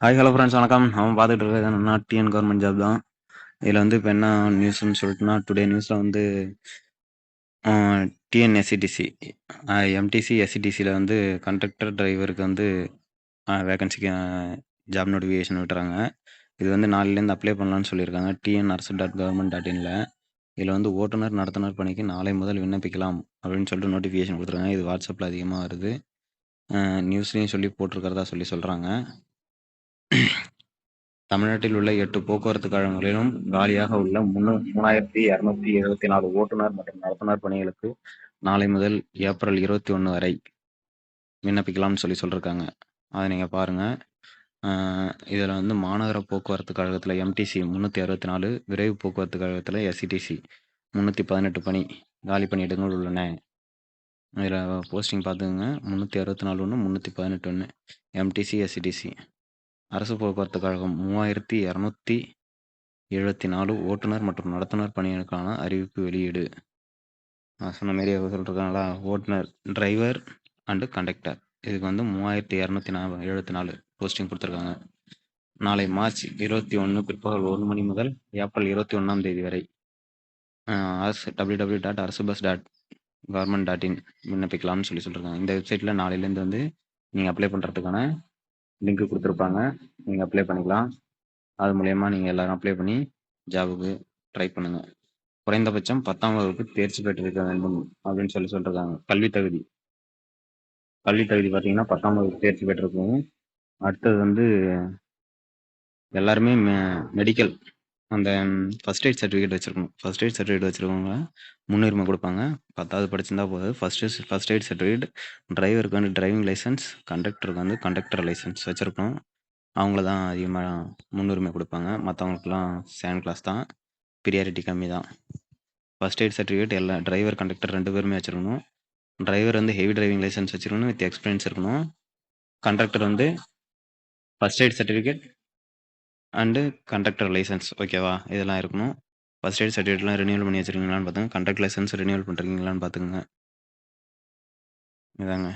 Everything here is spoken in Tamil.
ஹாய் ஹலோ ஃப்ரெண்ட்ஸ் வணக்கம். நம்ம பார்த்துட்டு இருக்கிறது என்னன்னா டிஎன் கவர்மெண்ட் ஜாப் தான். இதில் வந்து இப்போ என்ன நியூஸ்ன்னு சொல்லிட்டுனா டுடே நியூஸில் வந்து டிஎன்எஸ்சிடிசி எம்டிசி எஸ்சிடிசியில் வந்து கண்டக்டர் டிரைவருக்கு வந்து வேகன்சிக்கு ஜாப் நோட்டிஃபிகேஷன் விட்டுறாங்க. இது வந்து நாளையிலேருந்து அப்ளை பண்ணலான்னு சொல்லியிருக்காங்க. tnrsu.government.inல இதில் வந்து ஓட்டுநர் நடத்துனர் பணிக்கு நாளை முதல் விண்ணப்பிக்கலாம் அப்படின்னு சொல்லிட்டு நோட்டிஃபிகேஷன் கொடுத்துருக்காங்க. இது வாட்ஸ்அப்பில் அதிகமாக வருது. நியூஸ்லேயும் சொல்லி போட்டிருக்கிறதா சொல்கிறாங்க. தமிழ்நாட்டில் உள்ள 8 போக்குவரத்து கழகங்களிலும் காலியாக உள்ள 3274 ஓட்டுநர் மற்றும் நடத்துனர் பணிகளுக்கு நாளை முதல் ஏப்ரல் 21 வரை விண்ணப்பிக்கலாம்னு சொல்லியிருக்காங்க. அதை நீங்கள் பாருங்கள். இதில் வந்து மாநகர போக்குவரத்து கழகத்தில் எம்டிசி 364, விரைவு போக்குவரத்து கழகத்தில் எஸ்சிடிசி 318 பணி காலி பணியிடங்கள் உள்ளன. இதில் போஸ்டிங் பார்த்துக்கோங்க. 364 ஒன்று, 318 ஒன்று, எம்டிசி எஸ்சிடிசி. அரசு போக்குவரத்து கழகம் 3274 ஓட்டுநர் மற்றும் நடத்துனர் பணிகளுக்கான அறிவிப்பு வெளியீடு. நான் சொன்ன மாரி சொல்லிருக்காங்களா, ஓட்டுநர் டிரைவர் அண்டு கண்டக்டர் இதுக்கு வந்து 3274 போஸ்டிங் கொடுத்துருக்காங்க. நாளை மார்ச் 21 பிற்பகல் 1 மணி முதல் ஏப்ரல் 21ஆம் தேதி வரை அரசு www.arasubus.government.in விண்ணப்பிக்கலாம்னு சொல்லியிருக்காங்க. இந்த வெப்சைட்டில் நாளையிலேருந்து வந்து நீங்கள் அப்ளை பண்ணுறதுக்கான லிங்க் கொடுத்துருப்பாங்க. நீங்கள் அப்ளை பண்ணிக்கலாம். அது மூலயமா நீங்கள் எல்லாரும் அப்ளை பண்ணி ஜாபுக்கு ட்ரை பண்ணுங்கள். குறைந்தபட்சம் 10ஆம் வகுப்பு தேர்ச்சி பெற்றிருக்க வேண்டும் அப்படின்னு சொல்லியிருக்காங்க. கல்வி தகுதி பார்த்தீங்கன்னா 10ஆம் வகுப்பு தேர்ச்சி பெற்றிருக்கணும். அடுத்தது வந்து எல்லாருமே மெடிக்கல் அந்த ஃபர்ஸ்ட் எய்ட் சர்டிஃபிகேட் வச்சுருக்கணும். ஃபர்ஸ்ட் எய்ட் சர்டிஃபிகேட் வச்சுருக்கவங்க முன்னுரிமை கொடுப்பாங்க. 10வது படிச்சிருந்தா போதும். First aid certificate. டிரைவருக்கு வந்து டிரைவிங் லைசன்ஸ், கண்டக்டருக்கு வந்து கண்டக்டர் லைசன்ஸ் வச்சுருக்கணும். அவங்கள தான் அதிகமாக முன்னுரிமை கொடுப்பாங்க. மற்றவங்களுக்குலாம் செகண்ட் கிளாஸ் தான், ப்ரியாரிட்டி கம்மி தான். ஃபர்ஸ்ட் எய்ட் சர்டிஃபிகேட் எல்லா டிரைவர் கண்டக்டர் 2 பேருமே வச்சுருக்கணும். டிரைவர் வந்து ஹெவி டிரைவிங் லைசன்ஸ் வச்சுருக்கணும், வித் எக்ஸ்பீரியன்ஸ் இருக்கணும். கண்டக்டர் வந்து first aid certificate and conductor licence ஓகேவா, இதெல்லாம் இருக்கணும். ஃபர்ஸ்ட் எய்ட் சர்டிஃபிகேட்லாம் ரினியூவல் பண்ணி வச்சுருக்கீங்களான்னு பார்த்துங்க. கண்டக்டர் லைசன்ஸ் ரினியூவல் பண்ணுறீங்களான்னு பார்த்துக்குங்க. இதாங்க.